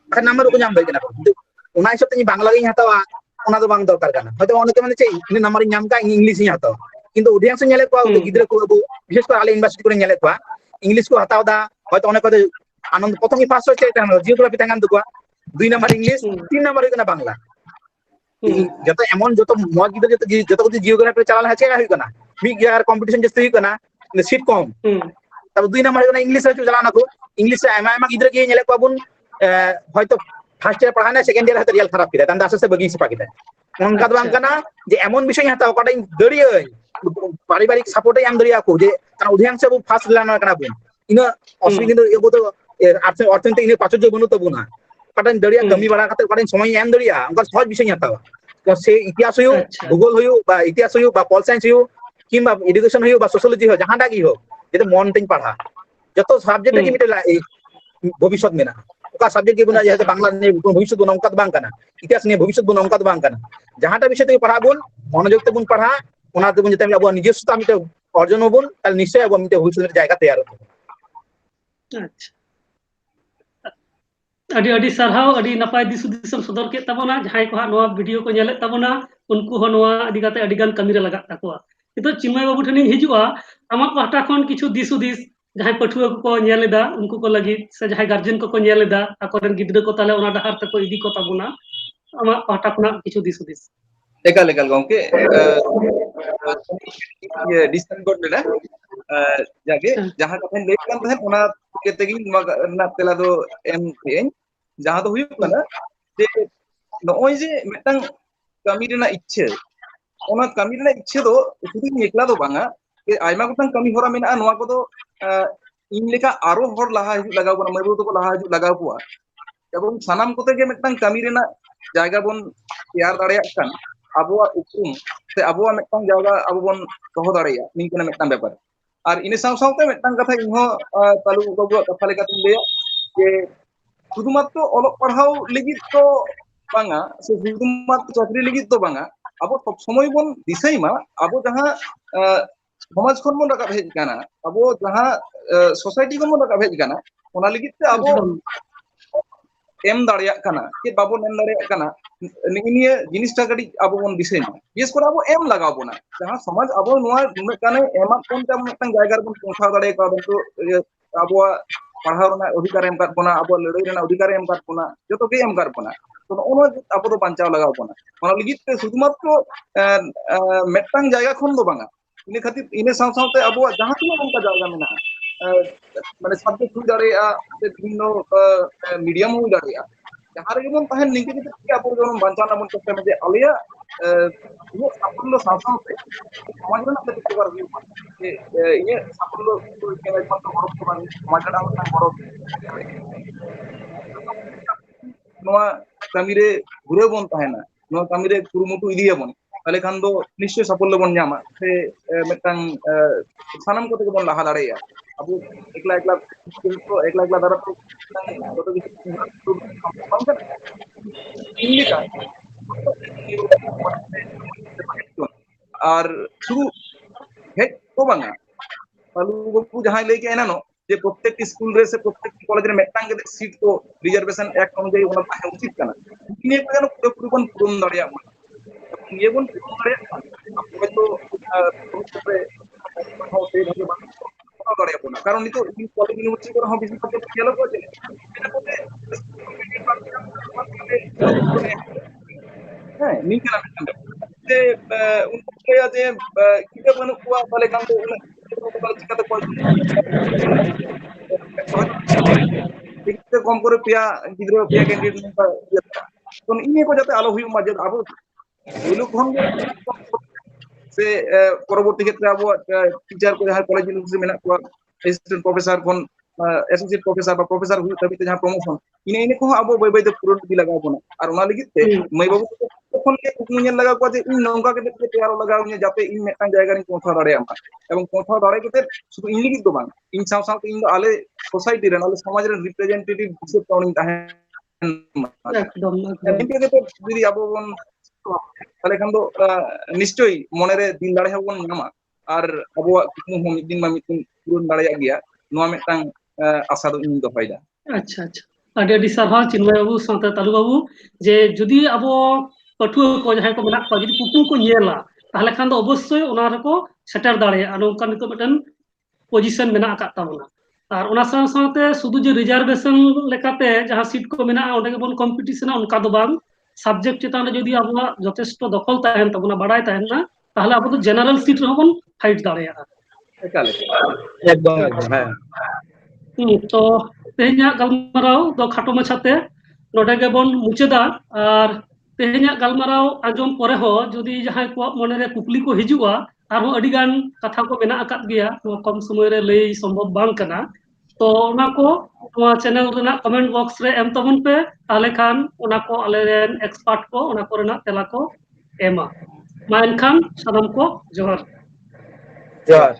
का नंबर को नाम देना उना हिसाब ते बांग्ला गे हतावा उना दो बांग दरकार काना हयतो अनेके माने चे इन नंबर नाम का इंग्लिश ही हतावा किंतु अधिकांश नेले को गिद्रा को विशेष कर आले यूनिवर्सिटी को नेले को इंग्लिश को हताव दा हयतो अनेक को आनंद प्रथम ही पास होते हैं जियोग्राफी तंगान दुआ 2 नंबर इंग्लिश 3 नंबर कना बांग्ला जतो एमन जतो मज गिदर जतो जियोग्राफी चलाल है चेगा हुई कना मिग यार कंपटीशन जस्ते हुई कना सीट कम तब 2 नंबर कना इंग्लिश रे चलाना को इंग्लिश से आमा गिदर के नेले को बुन हयतो ফার্স্ট ইয়ার পড়ানা সেকেন্ড ইয়ার হয়তো রেজাল্ট খারাপ কিনা তান্ডা আস্তে আস্তে বাগি সিপা কিনা অনকা তো বাং কানা যে এমন বিষয় হাতাও কাটাই দড়িয়াই পারিবারিক সাপোর্টে এম দড়িয়া কো যে কারণ অধিকাংশ ফার্স্ট লার্নার কানা বুন ইনা অসুবিধা এগো তো অর্থনৈতিক ইনি প্রাচুর্য বনু তো বুনা কাটাই দড়িয়া কমি বাড়া কাতে কাটাই সময় এম দড়িয়া অনকা সহজ বিষয় হাতাও সে ইতিহাস হইও ভূগোল হইও বা ইতিহাস হইও বা পল সায়েন্স হইও কিংবা এডুকেশন হইও বা সোশ্যোলজি হইও জাহাটা কি হোক যেটা মন তেই পড়া যত সাবজেক্ট কি মিটে ভবিষ্যৎ মেনা ওকা সাবজেক্ট কি বুনা যেতে বাংলা নিয়ে ভবিষ্যৎ বুনা অঙ্ক বাং কানা ইতিহাস নিয়ে ভবিষ্যৎ বুনা অঙ্ক বাং কানা জাহাটা বিষয় থেকে পড়া বুন মনোযোগ তে বুন পড়া ওনাতে বুন যেতে আবু নিজস্ব আমিতে অর্জন হবুন তাহলে নিশ্চয়ই আবু আমিতে ভবিষ্যতের জায়গা তৈরি হবে আচ্ছা আদি আদি সারহাও আদি নাপাই দিসুদিসম সদর কে তাবনা যাহাই ko নোয়া video ko ñelet tabona unku ho নোয়া আদি কাতে আদি গান কামিরে লাগাত তাকোয়া কিন্তু চিন্ময় বাবু ঠানি হিজুয়া আমার পাহটা খন কিছু দিসুদিস যাহাই পাঠুয়া ko ñeleda unku ko lagi se যাহাই guardian ko ñeleda akoren gidra ko tale ona dahar te ko idi ko tabona আমার পাহটা খনা কিছু দিসুদিস একাল একাল গমকে ডিসকাস করলে না যাকে যাহা কথা লেট কান তাহেন ওনা কেতে গি না তেলা দো এম এন যাহা তো হুইউ কানা যে নয় যে মিটাং কামি রেনা ইচ্ছে ওনা কামি রেনা ইচ্ছে দো শুধু একলা দো বাঙা আইমা গোটাং কামি হরা মেনা নোয়া কো দো ইন লেখা আরো হর লাহা হিজু লাগাও কোনা মাইবু তো লাহা হিজু লাগাও কোয়া এবং সানাম কোতে গে মিটাং কামি রেনা জায়গা বন তৈয়ার দাঁড়ায় কান আবহাওয়া উপরুম সে আবহাওয়া মিটাং জায়গা আবু বন দহ দাঁড়াইয়া নিংকানা মিটাং ব্যাপার আর ইনি সাউ সাউতে মিটাং কথা ইনহ তালু বাবু কথা লেখাতে লইয়া যে শুধুমাত্র অলক পড়াও লিগিত তো বাঙা সে শুধুমাত্র চাকরি লিগিত তো বাঙা আবো সব সময় বন দিশাই মা আবো যাহা সমাজ খন বন রাখা হেজ কানা আবো যাহা সোসাইটি খন বন রাখা হেজ কানা ওনা লিগিত তে আবো এম দাঁড়িয়া কানা কে বাবু এম দাঁড়িয়া কানা নিয়ে জিনিসটা কাটি আবো বন দিশাই মা বিশেষ করে আবো এম লাগাবো না যাহা সমাজ আবো নোয়া নুনে কানে এমা কোনটা মিটাং জায়গা বন পৌঁছা দাঁড়িয়ে কাবো তো আবো পড়াও রেনা অধিকার এম কাট বোনা আবো লড়াই রেনা অধিকার এম কাট বোনা যত কে এম কাট বোনা তো ওনা আবো তো বাঞ্চাও লাগাও বোনা ওনা লিগিত তে শুধুমাত্র মিটাং জায়গা খন দো বাঙা ইনি খাতির ইনি সাউ সাউতে আবো যাহা কোনো অঙ্কা জায়গা মেনা মানে সাবজেক্ট হুই দাঁড়িয়া বিভিন্ন মিডিয়াম হুই দাঁড়িয়া যাহার যেমন তাহেন নিকে নিকে আবো যেমন বাঞ্চাও নামন চেষ্টা যে আলিয়া ইয়ে সাফল্য সাউ সাউতে সমাজ রেনা তে উপকার হুই যে ইয়ে সাফল্য একমাত্র বড় সমাজ সমাজ রেনা একটা বড় নোয়া কামিরে ঘুরে বন তাহেনা নোয়া কামিরে কুরুমুটু ইদিয়া বন তাহলে খান দো নিশ্চয় সাফল্য বন জামা সে মিটাং সানাম কোতে বন লাহা দাঁড়াইয়া আবু একলা একলা তো একলা একলা দাঁড়া তো যত কিছু ইন্ডিকা আর শুধু হেড তো বাঙা তালু বাবু যাহাই লেকে এনানো যে প্রত্যেকটি স্কুল রে সে প্রত্যেকটি কলেজের মিটাং কে সিট তো রিজার্ভেশন অ্যাক্ট অনুযায়ী ওনা তাহে উচিত কানা ইনি একটা যেন পুরোপুরি বন পূরণ দাঁড়িয়া বন নিয়ে বন পূরণ দাঁড়িয়া হয়তো ভবিষ্যতে সেইভাবে দাঁড়িয়ে না কারণ নিতো কলেজ ইউনিভার্সিটি করে হম বেশি করতে গেল করছে হ্যাঁ নিকে না যে উনকে যে কিটা বানু কুয়া বলে কাম তো চিকাতে কল কম করে পিয়া গিদ্র পিয়া ক্যান্ডিডেট তো ইনি কো যাতে আলো হুই মাঝে আবো ওইলো কোন সে পরবর্তী ক্ষেত্রে আবো টিচার করে যারা কলেজ ইউনিভার্সিটি মেনা কোয়া অ্যাসিস্ট্যান্ট প্রফেসর কোন অ্যাসোসিয়েট প্রফেসর বা প্রফেসর হুই তবিতে যাহা প্রমোশন ইনি ইনি কো আবো বই বইতে পুরো দি লাগাবো না আর ওনা লিগিতে মাই বাবু তখন কে কুকুনিয়ান লাগাও কো যে ইন নঙ্কা কে দেখতে তেয়ারো লাগাও নি যাতে ইন মেটাং জায়গা নি পৌঁছা দাঁড়ে আমরা এবং পৌঁছা দাঁড়াই কেতে শুধু ইন লিগিত বাং ইন সাউ সাউ ইন আলে সোসাইটি রে আলে সমাজের রিপ্রেজেন্টেটিভ হিসেবে টাউনিং তাহে একদম যদি আবো বন তাহলে খান তো নিশ্চয়ই মনেরে দিন দাঁড়ে হবন নামা আর আবহাওয়া মিদ দিন মা মিদ দিন পূরণ দাঁড়াইয়া গিয়া নোয়া মিটাং আশা দো ইᱧ দহয়দা আচ্ছা আচ্ছা আডি আডি সারহাও চিন্ময় বাবু সাথে তালু বাবু যে যদি আবো পাঠুয়া ko jahay ko menak ko যদি কুকু ko ñela তাহলে খান তো অবশ্যই ওনা রেকো সেটার দাঁড়ায় আর ওখান নিতো মিটান পজিশন মেনা আকাত তাবনা আর ওনা সাথে শুধু যে রিজার্ভেশন লেকাতে যাহা সিট ko মেনা ওটা কে বন কম্পিটিশন অনকা দো বাং সাবজেক্ট চেতানে যদি আবহাওয়া যথেষ্ট দখল তাহেন তাবনা বাড়াই তাহেন না তাহলে আবো তো জেনারেল সিট রহবন ফাইট দাঁড়ায় একদম একদম হ্যাঁ তো তেহኛ গালমারাও দো খাটো মাছাতে node gebon mucheda ar tehenyak galmarao anjom pore ho jodi jahay ko monere kukli ko hijua arho adigan katha ko mena akat geya no kom somoy re lay sombhob bang kana to ona ko noa channel rena comment box re em tabun pe tale khan ona ko ale ren expert ko ona ko rena tela ko ema ma enkhan sanam ko johar Johar.